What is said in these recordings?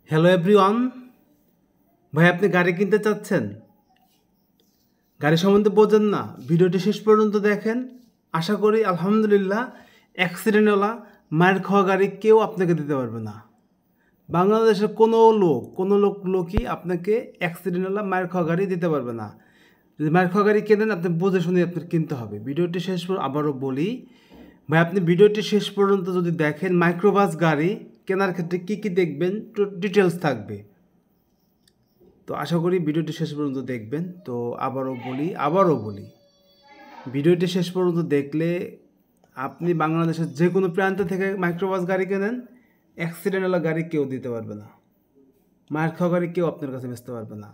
Hello everyone. ভাই, আপনি গাড়ি কিনতে চাচ্ছেন, গাড়ি সম্বন্ধে বোঝেন না, ভিডিওটি শেষ পর্যন্ত দেখেন। আশা করি আলহামদুলিল্লাহ অ্যাক্সিডেন্টওয়ালা মায়ের খাওয়া গাড়ি কেউ আপনাকে দিতে পারবে না। বাংলাদেশের কোনো লোকই আপনাকে অ্যাক্সিডেন্টওয়ালা মায়ের খাওয়া গাড়ি দিতে পারবে না। যদি মায়ের খাওয়া গাড়ি কেনেন, আপনি বুঝে শুনে আপনার কিনতে হবে। ভিডিওটি শেষ আবারও বলি ভাই, আপনি ভিডিওটি শেষ পর্যন্ত যদি দেখেন, মাইক্রোবাস গাড়ি কেনার ক্ষেত্রে কী কী দেখবেন ডিটেলস থাকবে। তো আশা করি ভিডিওটি শেষ পর্যন্ত দেখবেন। তো আবারও বলি ভিডিওটি শেষ পর্যন্ত দেখলে আপনি বাংলাদেশের যে কোনো প্রান্ত থেকে মাইক্রোবাস গাড়ি কেনেন, অ্যাক্সিডেন্টওয়ালা গাড়ি কেউ দিতে পারবে না, মায়ের খাওয়া গাড়ি কেউ আপনার কাছে বেচতে পারবে না।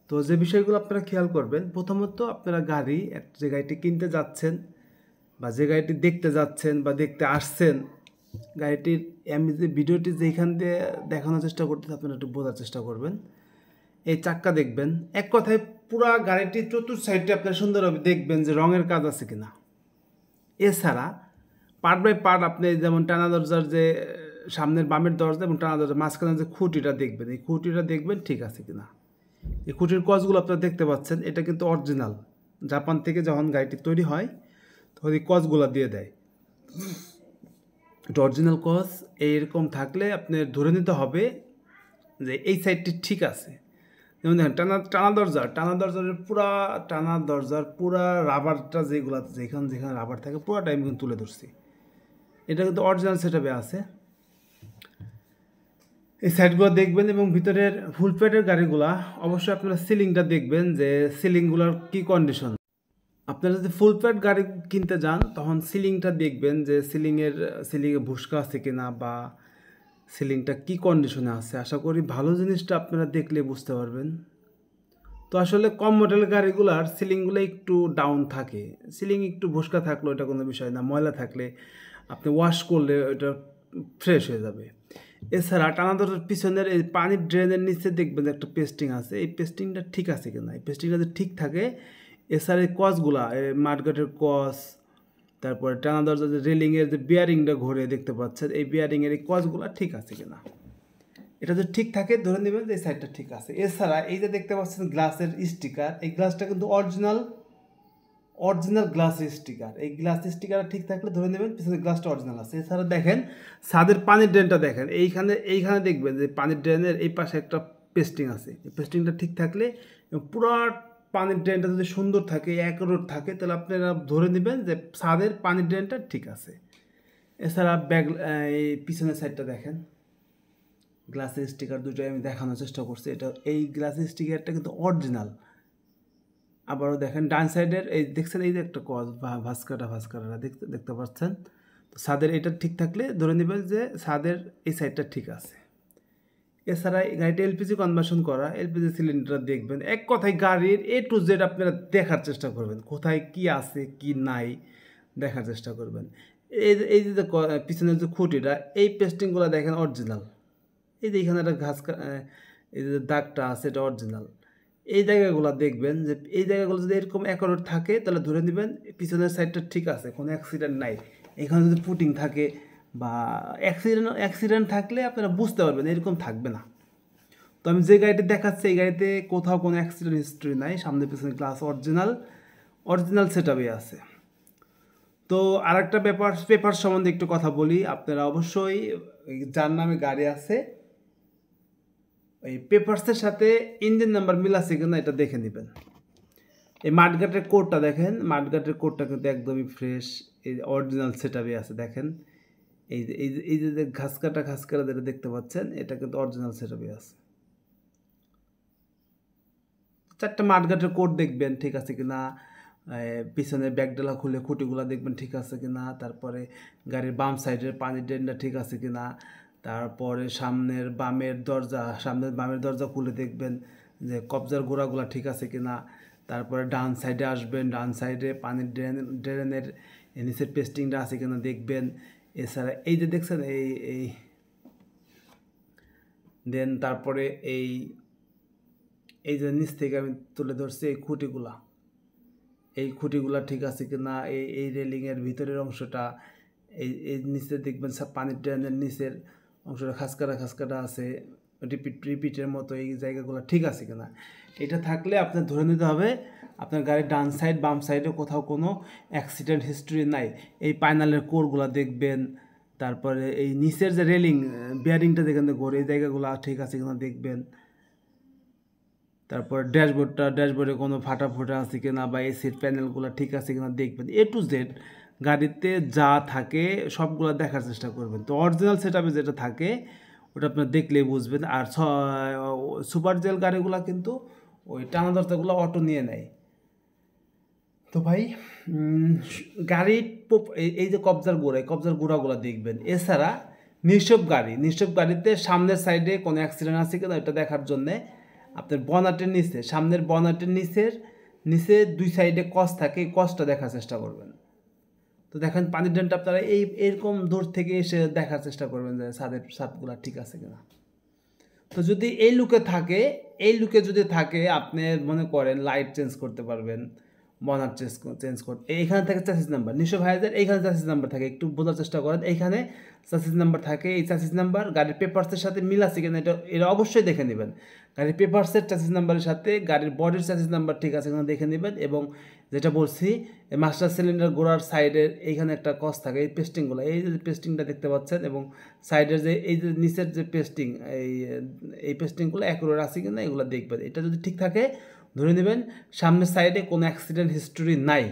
তো যে বিষয়গুলো আপনারা খেয়াল করবেন, প্রথমত আপনারা যে গাড়িটি কিনতে যাচ্ছেন বা যে গাড়িটি দেখতে যাচ্ছেন বা দেখতে আসছেন, গাড়িটির আমি যে ভিডিওটি যেখান দিয়ে দেখানোর চেষ্টা করতেছি আপনারা একটু বোঝার চেষ্টা করবেন। এই চাক্কা দেখবেন, এক কথায় পুরা গাড়িটির চতুর্থ সাইডে আপনারা সুন্দরভাবে দেখবেন যে রঙের কাজ আছে কিনা। এছাড়া পার্ট বাই পার্ট আপনি যেমন টানা দরজার যে সামনের বামের দরজা এবং টানা দরজার মাঝখানে যে খুঁটিটা দেখবেন, এই খুঁটিটা দেখবেন ঠিক আছে কিনা। এই খুঁটির কজগুলো আপনারা দেখতে পাচ্ছেন, এটা কিন্তু অরিজিনাল। জাপান থেকে যখন গাড়িটি তৈরি হয় তখন এই কজগুলো দিয়ে দেয়। এটা অরিজিনাল কজ। এইরকম থাকলে আপনি ধরে নিতে হবে যে এই সাইডটি ঠিক আছে। যেমন দেখেন টানা দরজার পুরা রাবারটা যেখানে রাবার থাকে পুরাটা আমি কিন্তু তুলে ধরছি। এটা কিন্তু অরিজিনাল সেটআপে আছে। এই সাইডগুলো দেখবেন এবং ভিতরের ফুল প্লেটের গাড়িগুলা অবশ্যই আপনারা সিলিংটা দেখবেন যে সিলিংগুলোর কি কন্ডিশন। আপনারা যদি ফুল প্লেট গাড়ি কিনতে যান তখন সিলিংটা দেখবেন যে সিলিংয়ে ভুসকা আছে কিনা বা সিলিংটা কি কন্ডিশনে আছে। আশা করি ভালো জিনিসটা আপনারা দেখলে বুঝতে পারবেন। তো আসলে কম মডেলের গাড়িগুলার সিলিংগুলো একটু ডাউন থাকে, সিলিং একটু ভুসকা থাকলো এটা কোনো বিষয় না, ময়লা থাকলে আপনি ওয়াশ করলে ওটা ফ্রেশ হয়ে যাবে। এছাড়া টানা দরজার পিছনের এই পানির ড্রেনের নিচে দেখবেন একটা পেস্টিং আছে, এই পেস্টিংটা ঠিক আছে কিনা। এই পেস্টিংটা যদি ঠিক থাকে, এছাড়া এই কসগুলা মাঠগাটের কস, তারপরে টানা দরজার যে রেলিংয়ের যে বিয়ারিংটা ঘুরে দেখতে পাচ্ছেন, এই বিয়ারিংয়ের এই কসগুলা ঠিক আছে কিনা। এটা যদি ঠিক থাকে ধরে নেবেন যে এই সাইডটা ঠিক আছে। এছাড়া এই যে দেখতে পাচ্ছেন গ্লাসের স্টিকার, এই গ্লাসটা কিন্তু অরিজিনাল গ্লাসের স্টিকার। এই গ্লাস স্টিকারটা ঠিক থাকলে ধরে নেবেন পিছনে গ্লাসটা অরিজিনাল আছে। এছাড়া দেখেন ছাদের পানির ড্রেনটা দেখেন, এইখানে দেখবেন যে পানির ড্রেনের এই পাশে একটা পেস্টিং আছে। এই পেস্টিংটা ঠিক থাকলে পুরো পানির ড্রেনটা যদি সুন্দর থাকে, অ্যাকুরেট থাকে, তাহলে আপনারা ধরে নেবেন যে ছাদের পানির ড্রেনটা ঠিক আছে। এছাড়া এই পিছনের সাইডটা দেখেন, গ্লাসের স্টিকার দুটোই আমি দেখানোর চেষ্টা করছি। এই গ্লাসের স্টিকারটা কিন্তু অরিজিনাল। আবারও দেখেন ডান সাইডের এই দেখছেন, এই যে একটা কজ বা ভাস্কাটা দেখতে পাচ্ছেন। তো ছাদের এটা ঠিক থাকলে ধরে নেবেন যে ছাদের এই সাইডটা ঠিক আছে। এছাড়া এই গাড়িটা এলপিজি কনভার্সন করা, এলপিজি সিলিন্ডার দেখবেন। এক কথায় গাড়ির A to Z আপনারা দেখার চেষ্টা করবেন, কোথায় কি আছে কি নাই দেখার চেষ্টা করবেন। এই যে পিছনের যে খুঁটিটা, এই পেস্টিংগুলো দেখেন অরিজিনাল। এই যে এখানে একটা এই যে দাগটা আছে এটা অরিজিনাল। এই জায়গাগুলো দেখবেন যে এই জায়গাগুলো যদি এরকম অ্যাকুরেট থাকে তাহলে ধরে নেবেন পিছনের সাইডটা ঠিক আছে, কোনো অ্যাক্সিডেন্ট নাই। এখানে যদি পুটিং থাকে বা অ্যাক্সিডেন্ট থাকলে আপনারা বুঝতে পারবেন, এরকম থাকবে না। তো আমি যে গাড়িটি দেখাচ্ছি এই গাড়িতে কোথাও কোনো অ্যাক্সিডেন্ট হিস্ট্রি নাই, সামনে পিছনে গ্লাস অরিজিনাল সেটআপে আছে। তো আরেকটা পেপার সম্বন্ধে একটু কথা বলি। আপনারা অবশ্যই যার নামে গাড়ি আছে এই পেপারসের সাথে ইঞ্জিন নাম্বার মিল আছে কিনা এটা দেখে নেবেন। এই মাঠঘাটের কোডটা দেখেন, মাঠঘাটের কোডটা কিন্তু একদমই ফ্রেশ, এই অরিজিনাল সেটআপে আছে। দেখেন এই যে ঘাস কাটা যেটা দেখতে পাচ্ছেন, এটা কিন্তু অরিজিনাল সেটআপে আছে। চারটা মাঠঘাটের কোড দেখবেন ঠিক আছে কিনা, পিছনে ব্যাকডালা খুলে খুঁটিগুলো দেখবেন ঠিক আছে কিনা, তারপরে গাড়ির বাম সাইডের পানির ড্রেনটা ঠিক আছে কিনা, তারপরে সামনের বামের দরজা খুলে দেখবেন যে কবজার গোড়াগুলো ঠিক আছে কিনা, তারপরে ডান সাইডে আসবেন, ডান সাইডে পানির ড্রেনের নিচের পেস্টিংটা আছে কিনা দেখবেন। এছাড়া এই যে দেখছেন এই দেন তারপরে এই যে নিচ থেকে আমি তুলে ধরছি এই খুঁটিগুলা ঠিক আছে কিনা, এই রেলিংয়ের ভিতরের অংশটা, এই নিচে দেখবেন সব পানির ড্রেনের নিচের অংশটা খাসকাটা আছে। রিপিটের মতো এই জায়গাগুলো ঠিক আছে কিনা। এটা থাকলে আপনার ধরে নিতে হবে আপনার গাড়ির ডান সাইড বাম সাইডে কোথাও কোনো অ্যাক্সিডেন্ট হিস্ট্রি নাই। এই পাইনালের কোরগুলো দেখবেন, তারপরে এই নিচের যে রেলিং বিয়ারিংটা যেখানে ঘোরে এই জায়গাগুলো ঠিক আছে কিনা দেখবেন। তারপর ড্যাশবোর্ডে কোনো ফাটা আছে কিনা বা এই সিট প্যানেলগুলো ঠিক আছে কিনা দেখবেন। এ টু জেড গাড়িতে যা থাকে সবগুলো দেখার চেষ্টা করবেন। তো অরিজিনাল সেট আপে যেটা থাকে ওটা আপনার দেখলেই বুঝবেন। আর সুপার জেল গাড়িগুলো কিন্তু ওই টানা দরজাগুলো অটো নিয়ে নেয়। তো ভাই গাড়ির এই যে কবজার গুঁড়াগুলো দেখবেন। এছাড়া নিঃসব গাড়িতে সামনের সাইডে কোনো অ্যাক্সিডেন্ট আছে কিনা এটা দেখার জন্যে আপনার বনাটের নিচে, সামনের বনাটের নিচে দুই সাইডে কস থাকে, এই কসটা দেখার চেষ্টা করবেন। তো দেখেন পানির ড্রেনটা আপনারা এরকম দূর থেকে এসে দেখার চেষ্টা করবেন যে ছাদগুলো ঠিক আছে কিনা। তো যদি এই লুকে যদি থাকে আপনি মনে করেন লাইট চেঞ্জ করতে পারবেন, বনার চেঞ্জ করতে। এইখানে থাকে চাসিস নাম্বার, নিশো ভাইদের এইখানে চাসিস নাম্বার থাকে, একটু বোঝার চেষ্টা করেন। এইখানে চাসিস নাম্বার থাকে, এই চাসিস নাম্বার গাড়ির পেপারসের সাথে মিল আছে কিনা এটা অবশ্যই দেখে নেবেন। গাড়ির পেপারসের চাসিস নাম্বারের সাথে গাড়ির বডির চাসিস নাম্বার ঠিক আছে কিনা দেখে নেবেন। এবং যেটা বলছি মাস্টার সিলিন্ডার গোড়ার সাইডের এইখানে একটা কস থাকে, এই পেস্টিংগুলো, এই যে পেস্টিংটা দেখতে পাচ্ছেন, এবং সাইডের যে এই যে নিচের যে পেস্টিং, এই পেস্টিংগুলো অ্যাকুরেট আছে কিনা এগুলো দেখবেন। এটা যদি ঠিক থাকে ধরে নেবেন সামনের সাইডে কোনো অ্যাক্সিডেন্ট হিস্টোরি নাই।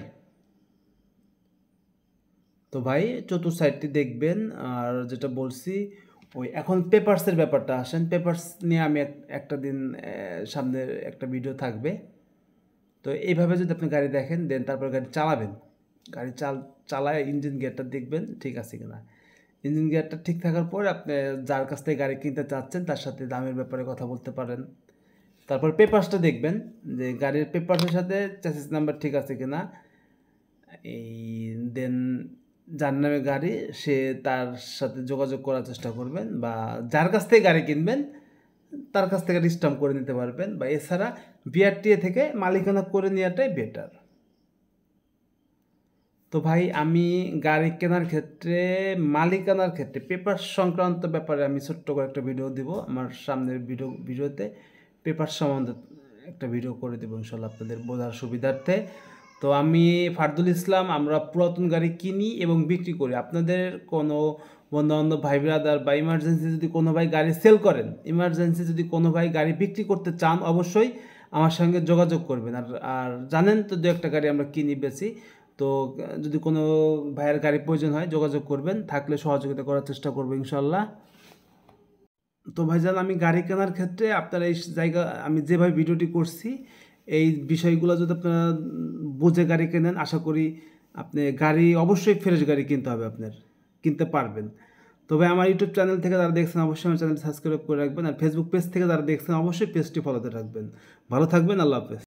তো ভাই চতুর্থ সাইডটি দেখবেন। আর যেটা বলছি ওই এখন পেপারসের ব্যাপারটা আসেন, পেপারস নিয়ে আমি একটা দিন সামনে একটা ভিডিও থাকবে। তো এইভাবে যদি আপনি গাড়ি দেখেন দেন তারপর গাড়ি চালাবেন, গাড়ি চালায় ইঞ্জিন গিয়ারটা দেখবেন ঠিক আছে কিনা। ইঞ্জিন গিয়ারটা ঠিক থাকার পর আপনি যার কাছ থেকে গাড়ি কিনতে চাচ্ছেন তার সাথে দামের ব্যাপারে কথা বলতে পারেন। তারপর পেপারসটা দেখবেন যে গাড়ির পেপারসের সাথে চ্যাসিস নাম্বার ঠিক আছে কিনা। এই দেন যার নামে গাড়ি সে তার সাথে যোগাযোগ করার চেষ্টা করবেন, বা যার কাছ থেকে গাড়ি কিনবেন তার কাছ থেকে রিস্টাম্প করে নিতে পারবেন, বা এছাড়া বিআরটিএ থেকে মালিকানা করে নেওয়াটাই বেটার। তো ভাই আমি গাড়ি কেনার ক্ষেত্রে মালিকানার ক্ষেত্রে পেপার সংক্রান্ত ব্যাপারে আমি ছোট্ট করে একটা ভিডিও দিব আমার সামনের ভিডিওতে পেপার সম্বন্ধে একটা ভিডিও করে দেবো ইনশাল্লাহ আপনাদের বোঝার সুবিধার্থে। তো আমি ফারদুল ইসলাম, আমরা পুরাতন গাড়ি কিনি এবং বিক্রি করি। আপনাদের কোনো বন্ধুবান্ধব ভাই ব্রাদার বা ইমার্জেন্সি যদি কোনো ভাই গাড়ি সেল করেন, ইমার্জেন্সি যদি কোনো ভাই গাড়ি বিক্রি করতে চান অবশ্যই আমার সঙ্গে যোগাযোগ করবেন। আর জানেন তো দু একটা গাড়ি আমরা কিনি বেশি। তো যদি কোনো ভাইয়ের গাড়ি প্রয়োজন হয় যোগাযোগ করবেন, থাকলে সহযোগিতা করার চেষ্টা করবো ইনশাল্লাহ। তো ভাইজান আমি গাড়ি কেনার ক্ষেত্রে আপনার এই জায়গা আমি যেভাবে ভিডিওটি করছি এই বিষয়গুলো যদি আপনারা বুঝে গাড়ি কেনেন আশা করি আপনি গাড়ি অবশ্যই ফ্রেশ গাড়ি কিনতে হবে, আপনার কিনতে পারবেন। তবে আমার ইউটিউব চ্যানেল থেকে যারা দেখছেন অবশ্যই আমার চ্যানেল সাবস্ক্রাইব করে রাখবেন, আর ফেসবুক পেজ থেকে যারা দেখছেন অবশ্যই পেজটি ফলোতে রাখবেন। ভালো থাকবেন, আল্লাহ হাফেজ।